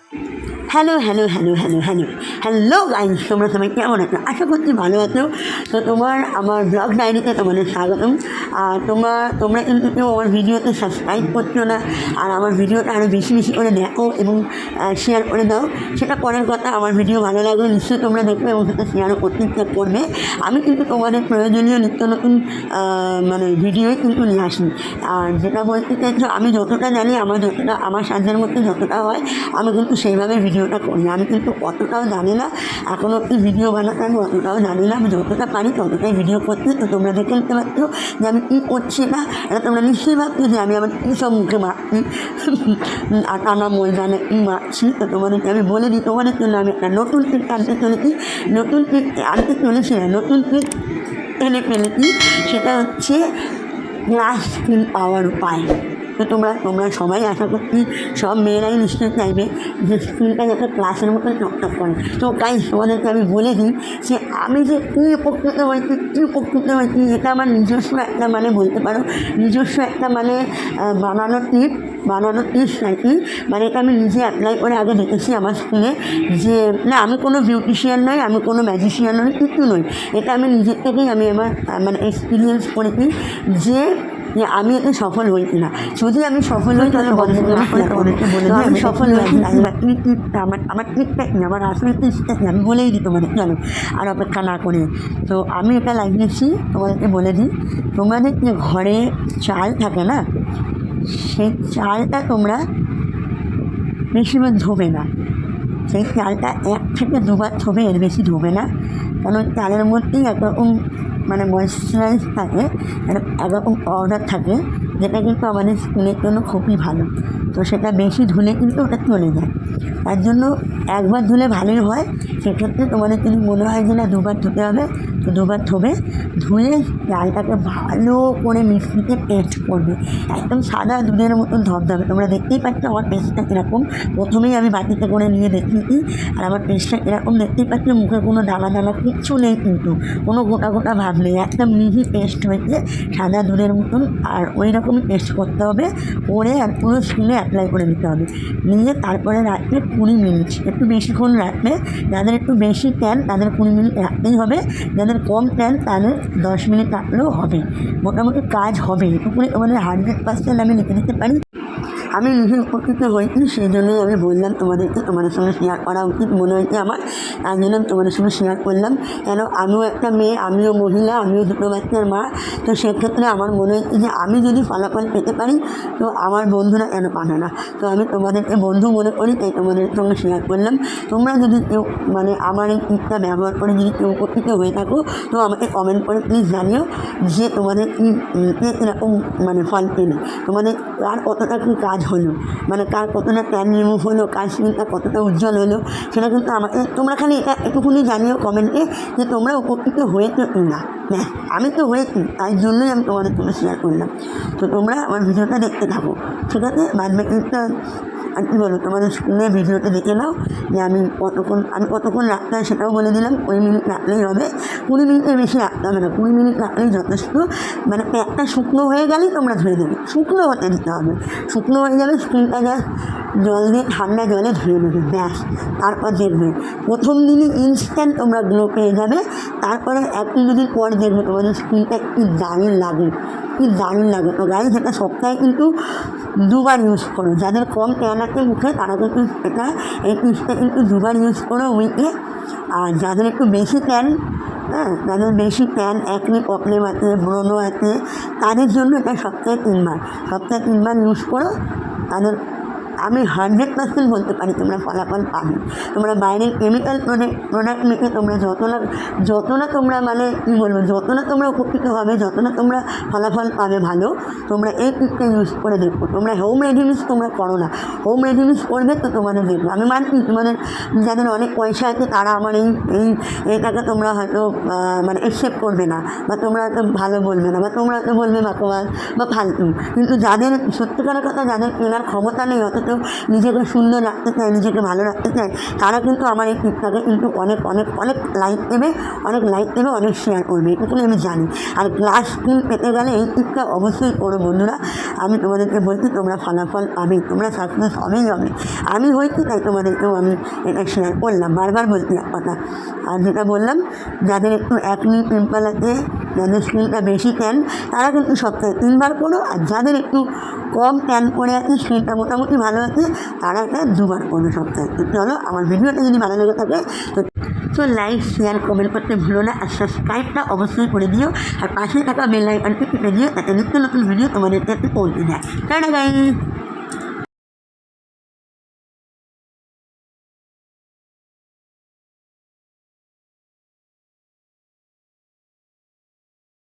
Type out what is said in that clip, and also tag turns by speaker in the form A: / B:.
A: Hello hello hello hello hello hello guys, তোমরা সবাই কেমন আছো? আশা করছি ভালো আছো। তো আমার ব্লগ ডায়েরিতে তোমাদের স্বাগতম। আর তোমরা কিন্তু কেউ আমার ভিডিওতে সাবস্ক্রাইব করছো না, আর আমার ভিডিওটা আরও বেশি বেশি করে দেখো এবং শেয়ার করে দাও। সেটা পরের কথা, আমার ভিডিও ভালো লাগলে নিশ্চয়ই তোমরা দেখবে এবং সেটা শেয়ারও করতে ইচ্ছা করবে। আমি কিন্তু তোমাদের প্রয়োজনীয় নিত্য নতুন ভিডিওই কিন্তু নিয়ে আসি। আর যেটা বলতে চাইছো, আমি যতটা জানি, আমার সাধ্যের মধ্যে যতটা হয় আমি কিন্তু সেইভাবে ভিডিওটা করি। আমি কিন্তু অতটাও জানি না, এখনও অব্দি ভিডিও বানাতে আমি অতটাও জানি না। আমি যতটা পারি ততটাই ভিডিও করছি। তো তোমরা দেখে নিতে পারছো যে আমি কী করছি না। এটা তোমরা নিশ্চয়ই ভাবছো যে আমি আমার কী সব মুখে মারছি, আটানা ময়দানে কী মারছি। তো তোমাদেরকে আমি বলে দিই, তোমাদের জন্য আমি একটা নতুন ট্রিক আনতে চলেছি। নতুন এনে ফেলেছি। সেটা হচ্ছে ক্লাস স্কিল পাওয়ার উপায়। তো তোমরা সবাই আশা করছি সব মেয়েরাই নিশ্চয়ই চাইবে যে স্কিলটা যাতে ক্লাসের মতো টকটক করে। তো গাইস, তোমাদেরকে আমি বলে দিই যে আমি যে কী উপকৃত হয়েছি এটা আমার নিজস্ব একটা বলতে পারো নিজস্ব একটা বানানোর টিপস নাকি। এটা আমি নিজে অ্যাপ্লাই করে আগে দেখেছি আমার স্কিলে, যে না, আমি কোনো বিউটিশিয়ান নই, আমি কোনো ম্যাজিশিয়ান নই, কিছু নই। এটা আমি নিজের থেকেই আমার এক্সপিরিয়েন্স করেছি যে আমি এতে সফল হয়েছি না। যদি আমি সফল হই তাহলে তোমাদেরকে বলে দিই আমি সফল হয়েছি। আমার ট্রিকটা কি, আমার আসলে টিপসটা কি আমি বলেই দিই তোমাদের, চলো আর অপেক্ষা না করে। তো আমি এটা লাগিয়েছি, তোমাদেরকে বলে দিই। তোমাদের যে ঘরে চাল থাকে না, সেই চালটা তোমরা বেশিরভাগ ধোবে না। সেই চালটা 1 থেকে 2 বার ধোবে, এর বেশি ধোবে না। কারণ চালের মধ্যেই একরকম ময়েশ্চারাইজ থাকে, একরকম পাউডার থাকে, যেটা কিন্তু আমাদের স্কিনের জন্য খুবই ভালো। তো সেটা বেশি ধুলে কিন্তু ওটা চলে যায়। তার জন্য একবার ধুলে ভালোই হয়। সেক্ষেত্রে তোমাদের যদি মনে হয় যে না 2 বার ধুতে হবে, তো 2 বার ধোবে। ধুয়ে চালটাকে ভালো করে মিক্সিতে পেস্ট করবে, একদম সাদা দুধের মতন ধবধবে। তোমরা দেখতেই পাচ্ছ আমার পেস্টটা কীরকম। প্রথমেই আমি বাটিতে করে নিয়ে দেখিয়েছি, আর আমার পেস্টটা এরকম দেখতেই পাচ্ছ। মুখে কোনো দানা দানা কিচ্ছু নেই, কিন্তু কোনো গোটা গোটা ভাব নেই, একদম মিহি পেস্ট হয়েছে সাদা দুধের মতন। আর ওই রকমই পেস্ট করতে হবে, করে আর পুরো স্কিনে অ্যাপ্লাই করে নিতে হবে। নিয়ে তারপরে রাখবে 20 মিনিট, একটু বেশিক্ষণ রাখবে। যাদের একটু বেশি ট্যান তাদের 20 মিনিট রাখতেই হবে, যাদের কম ট্যান তাদের 10 মিনিট রাখলেও হবে। মোটামুটি কাজ হবে। এটুকুনি তোমাদের 100% আমি লিখে দিতে পারি। আমি নিজে উপকৃত হয়েছি, সেই জন্যই আমি বললাম তোমাদের সঙ্গে শেয়ার করা উচিত মনে হয়েছে আমার, তার জন্য তোমাদের সঙ্গে শেয়ার করলাম। কেন, আমিও একটা মেয়ে, আমিও মহিলা, আমিও 2 বাচ্চার মা। তো সেক্ষেত্রে আমার মনে হচ্ছে যে আমি যদি ফলাফল পেতে পারি, তো আমার বন্ধুরা কেন পারে না। তো আমি তোমাদেরকে বন্ধু মনে করি, তাই তোমাদের সঙ্গে শেয়ার করলাম। তোমরা যদি কেউ আমার এই টিপটা ব্যবহার করে যদি কেউ উপকৃত হয়ে থাকো, তো আমাকে কমেন্ট করে প্লিজ জানিও যে তোমাদের এরকম ফল পেলে, তোমাদের কার কতটা কী কাজ হলো, কার কতটা ট্যান রিমুভ হলো, কার স্কিনটা কতটা উজ্জ্বল হলো, সেটা কিন্তু আমাকে তোমরা খালি এটা একটুখানি জানিও কমেন্টে যে তোমরা উপকৃত হয়েছো কি না। হ্যাঁ, আমি তো হয়েছি, তাই জন্যই আমি তোমাদের সঙ্গে শেয়ার করলাম। তো তোমরা আমার ভিডিওটা দেখতে থাকো, ঠিক আছে? বাদ বাকিটা আর কী বলো, তোমাদের স্ক্রিনে ভিডিওটা দেখে নাও যে আমি কতক্ষণ রাখতে হয় সেটাও বলে দিলাম। 20 মিনিট রাখলেই হবে, 20 মিনিটের বেশি রাখতে হবে না, 20 মিনিট রাখলেই যথেষ্ট। প্যাকটা শুকনো হয়ে গেলেই তোমরা ধুয়ে দেবে, শুকনো হতে দিতে হবে। শুকনো হয়ে যাবে, স্কিনটা জাস্ট জল দিয়ে ঠান্ডা জলে ধুয়ে নেবে, ব্যাস। তারপর দেখবে প্রথম দিনই ইনস্ট্যান্ট তোমরা গ্লো পেয়ে যাবে। তারপরে 1-2 দিন পর দেখবে তোমাদের স্কিনটা কী দারুণ লাগে। তো গাইস, এটা সপ্তাহে কিন্তু 2 বার ইউজ করো। যাদের কম ট্যান আছে মুখে তারা কিন্তু এই টিপসটা কিন্তু 2 বার ইউজ করো উইকে। আর যাদের একটু বেশি ট্যান, যাদের বেশি ট্যান, একনি প্রবলেম আছে, ব্রণ আছে, তাদের জন্য এটা সপ্তাহে 3 বার ইউজ করো। তাদের আমি 100% বলতে পারি তোমরা ফলাফল পাবে। তোমরা বাইরের কেমিক্যাল প্রোডাক্ট মেখে তোমরা যত না তোমরা কী বলবো, যত না তোমরা উপকৃত হবে, যত না তোমরা ফলাফল পাবে ভালো, তোমরা এই টিপটা ইউজ করে দেখো। তোমরা হোম রেডিমিক্স তোমরা করো না, হোম রেডিমিক্স করবে তো তোমাদের দেখবে। আমি মানছি তোমাদের যাদের অনেক পয়সা আছে তারা আমার এইটাকে তোমরা হয়তো অ্যাকসেপ্ট করবে না, বা তোমরা হয়তো ভালো বলবে না, বা তোমরা হয়তো বলবে বাকোয়াস বা ফালতু। কিন্তু যাদের সত্যিকারের কথা, যাদের কেনার ক্ষমতা নেই, অথচ হয়তো নিজেকে সুন্দর রাখতে চায়, নিজেকে ভালো রাখতে চায়, তারা কিন্তু আমার এই টিপটাকে কিন্তু অনেক অনেক অনেক লাইক দেবে, অনেক শেয়ার করবে, এটুকুনি আমি জানি। আর ক্লাস 3 পেতে গেলে এই টিপটা অবশ্যই করো বন্ধুরা। আমি তোমাদেরকে বলছি তোমরা ফলাফল পাবে, তোমরা সাকসেস হবেই হবে। আমি হয়েছি তাই তোমাদেরকেও আমি এটা শেয়ার করলাম, বারবার বলছি এক কথা। আর যেটা বললাম, যাদের একটু অ্যাকনি পিম্পল আছে, যাদের স্কিনটা বেশি ট্যান, তারা কিন্তু সপ্তাহে 3 বার করো। আর যাদের একটু কম ট্যান করে আছে, স্কিনটা মোটামুটি ভালো আছে, তারা এটা 2 বার করো সপ্তাহে। তো চলো, আমার ভিডিওটা যদি ভালো লেগে থাকে তো লাইক, শেয়ার, কমেন্ট করতে ভুলো না। আর সাবস্ক্রাইবটা অবশ্যই করে দিও। আর পাশে থাকা বেল আইকনটি টিপে দিও, যাতে নিত্য নতুন ভিডিও তোমাদেরকে পৌঁছে যায়। Tata guys.